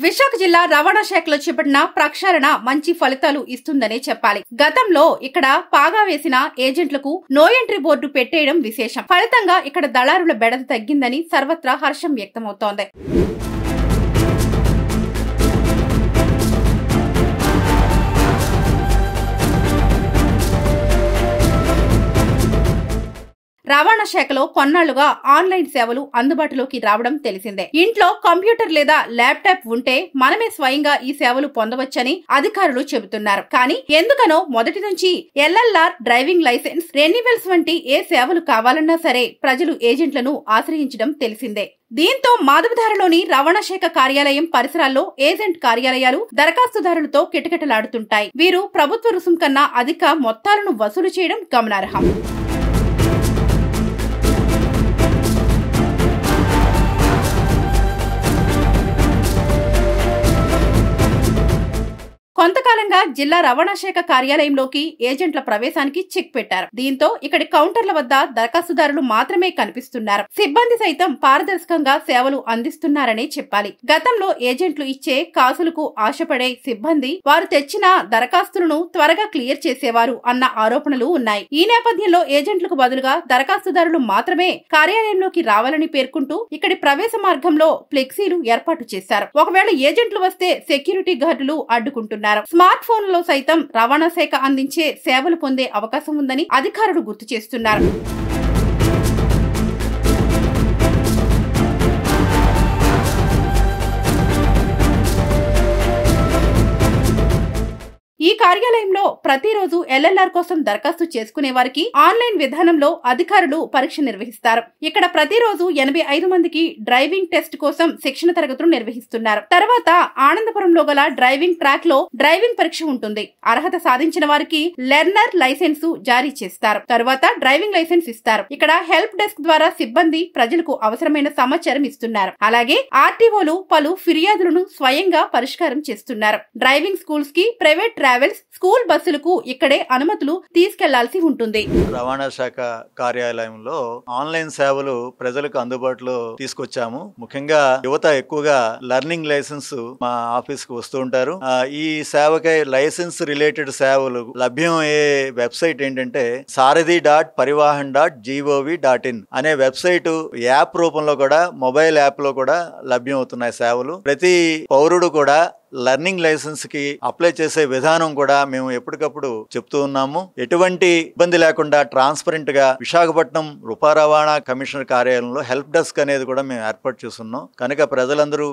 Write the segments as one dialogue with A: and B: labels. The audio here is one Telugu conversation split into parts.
A: విశాఖ జిల్లా రవాణా శాఖలో చేపట్టిన ప్రక్షాళన మంచి ఫలితాలు ఇస్తుందనే చెప్పాలి. గతంలో ఇక్కడ పాగా వేసిన ఏజెంట్లకు నో ఎంట్రీ బోర్డు పెట్టేయడం విశేషం. ఫలితంగా ఇక్కడ దళారుల బెడద తగ్గిందని సర్వత్రా హర్షం వ్యక్తమవుతోంది. రవాణా శాఖలో కొన్నాళ్లుగా ఆన్లైన్ సేవలు అందుబాటులోకి రావడం తెలిసిందే. ఇంట్లో కంప్యూటర్ లేదా ల్యాప్టాప్ ఉంటే మనమే స్వయంగా ఈ సేవలు పొందవచ్చని అధికారులు చెబుతున్నారు. కానీ ఎందుకనో మొదటి నుంచి ఎల్ఎల్ఆర్, డ్రైవింగ్ లైసెన్స్, రెన్యువల్స్ వంటి ఏ సేవలు కావాలన్నా సరే ప్రజలు ఏజెంట్లను ఆశ్రయించడం తెలిసిందే. దీంతో మాధవధారలోని రవాణా శాఖ కార్యాలయం పరిసరాల్లో ఏజెంట్ కార్యాలయాలు దరఖాస్తుదారులతో కిటకిటలాడుతుంటాయి. వీరు ప్రభుత్వ రుసుం కన్నా అధిక మొత్తాలను వసూలు చేయడం గమనార్హం. కొంతకాలంగా జిల్లా రవాణా శాఖ కార్యాలయంలోకి ఏజెంట్ల ప్రవేశానికి చెక్ పెట్టారు. దీంతో ఇక్కడి కౌంటర్ల వద్ద దరఖాస్తుదారులు మాత్రమే కనిపిస్తున్నారు. సిబ్బంది సైతం పారదర్శకంగా సేవలు అందిస్తున్నారనే చెప్పాలి. గతంలో ఏజెంట్లు ఇచ్చే కాసులకు ఆశపడే సిబ్బంది వారు తెచ్చిన దరఖాస్తులను త్వరగా క్లియర్ చేసేవారు అన్న ఆరోపణలు ఉన్నాయి. ఈ నేపథ్యంలో ఏజెంట్లకు బదులుగా దరఖాస్తుదారులు మాత్రమే కార్యాలయంలోకి రావాలని పేర్కొంటూ ఇక్కడి ప్రవేశ మార్గంలో ఫ్లెక్సీలు ఏర్పాటు చేశారు. ఒకవేళ ఏజెంట్లు వస్తే సెక్యూరిటీ గార్డులు అడ్డుకుంటున్నారు. స్మార్ట్ ఫోన్లలో సైతం రవాణా శాఖ అందించే సేవలు పొందే అవకాశం ఉందని అధికారులు గుర్తు చేస్తున్నారు. ఈ కార్యాలయంలో ప్రతిరోజు ఎల్ఎల్ఆర్ కోసం దరఖాస్తు చేసుకునే వారికి ఆన్లైన్ విధానంలో అధికారులు పరీక్ష నిర్వహిస్తారు. ఇక్కడ ప్రతిరోజు 85 మందికి డ్రైవింగ్ టెస్ట్ కోసం శిక్షణ తరగతులు నిర్వహిస్తున్నారు. తర్వాత ఆనందపురంలో గల డ్రైవింగ్ ట్రాక్ లో డ్రైవింగ్ పరీక్ష ఉంటుంది. అర్హత సాధించిన వారికి లెర్నర్ లైసెన్స్ జారీ చేస్తారు. తర్వాత డ్రైవింగ్ లైసెన్స్ ఇస్తారు. ఇక్కడ హెల్ప్ డెస్క్ ద్వారా సిబ్బంది ప్రజలకు అవసరమైన సమాచారం ఇస్తున్నారు. అలాగే ఆర్టీఓలు పలు ఫిర్యాదులను స్వయంగా పరిష్కారం చేస్తున్నారు. డ్రైవింగ్ స్కూల్స్ కి, ప్రైవేట్ ట్రావెల్స్, స్కూల్ బస్సులకు ఇక్కడే అనుమతులు తీసుకెళ్లాల్సి ఉంటుంది.
B: రవాణా శాఖ కార్యాలయంలో ఆన్లైన్ సేవలు ప్రజలకు అందుబాటులో తీసుకొచ్చాము. ముఖ్యంగా యువత ఎక్కువగా లెర్నింగ్ లైసెన్స్ మా ఆఫీస్ కు వస్తూ ఉంటారు. ఈ సేవకై లైసెన్స్ రిలేటెడ్ సేవలు లభ్యం అయ్యే వెబ్సైట్ ఏంటంటే saradi.parivahan.gov.in అనే వెబ్సైట్ యాప్ రూపంలో కూడా, మొబైల్ యాప్ లో కూడా లభ్యం అవుతున్నాయి సేవలు. ప్రతి పౌరుడు కూడా లెర్నింగ్ లైసెన్స్ కి అప్లై చేసే విధానం కూడా మేము ఎప్పటికప్పుడు చెప్తూ ఉన్నాము. ఎటువంటి ఇబ్బంది లేకుండా ట్రాన్స్పరెంట్ గా విశాఖపట్నం రూపా రవాణా కమిషనర్ కార్యాలయంలో హెల్ప్ డెస్క్ అనేది కూడా మేము ఏర్పాటు చేస్తున్నాం. కనుక ప్రజలందరూ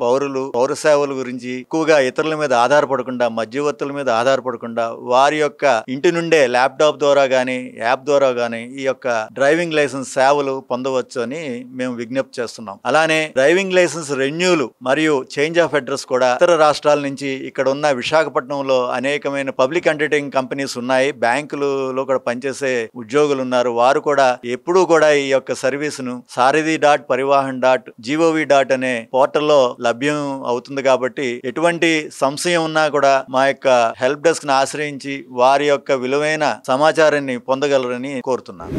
B: పౌర సేవల గురించి ఎక్కువగా ఇతరుల మీద ఆధారపడకుండా, మధ్యవర్తుల మీద ఆధారపడకుండా వారి యొక్క ఇంటి నుండే ల్యాప్టాప్ ద్వారా గానీ, యాప్ ద్వారా గానీ ఈ యొక్క డ్రైవింగ్ లైసెన్స్ సేవలు పొందవచ్చు అని మేము విజ్ఞప్తి చేస్తున్నాం. అలానే డ్రైవింగ్ లైసెన్స్ రెన్యూల్ మరియు చేంజ్ ఆఫ్ అడ్రస్ కూడా ఇతర రాష్ట్రాల నుంచి ఇక్కడ ఉన్న విశాఖపట్నంలో అనేకమైన పబ్లిక్ అండర్టేకింగ్ కంపెనీస్ ఉన్నాయి. బ్యాంకులలో కూడా పనిచేసే ఉద్యోగులు ఉన్నారు. వారు కూడా ఎప్పుడూ కూడా ఈ యొక్క సర్వీస్ ను saradi.parivahan.gov.in అనే పోర్టల్లో లభ్యం అవుతుంది. కాబట్టి ఎటువంటి సంశయం ఉన్నా కూడా మా యొక్క హెల్ప్ డెస్క్ ను ఆశ్రయించి వారి యొక్క విలువైన సమాచారాన్ని పొందగలరని కోరుతున్నాను.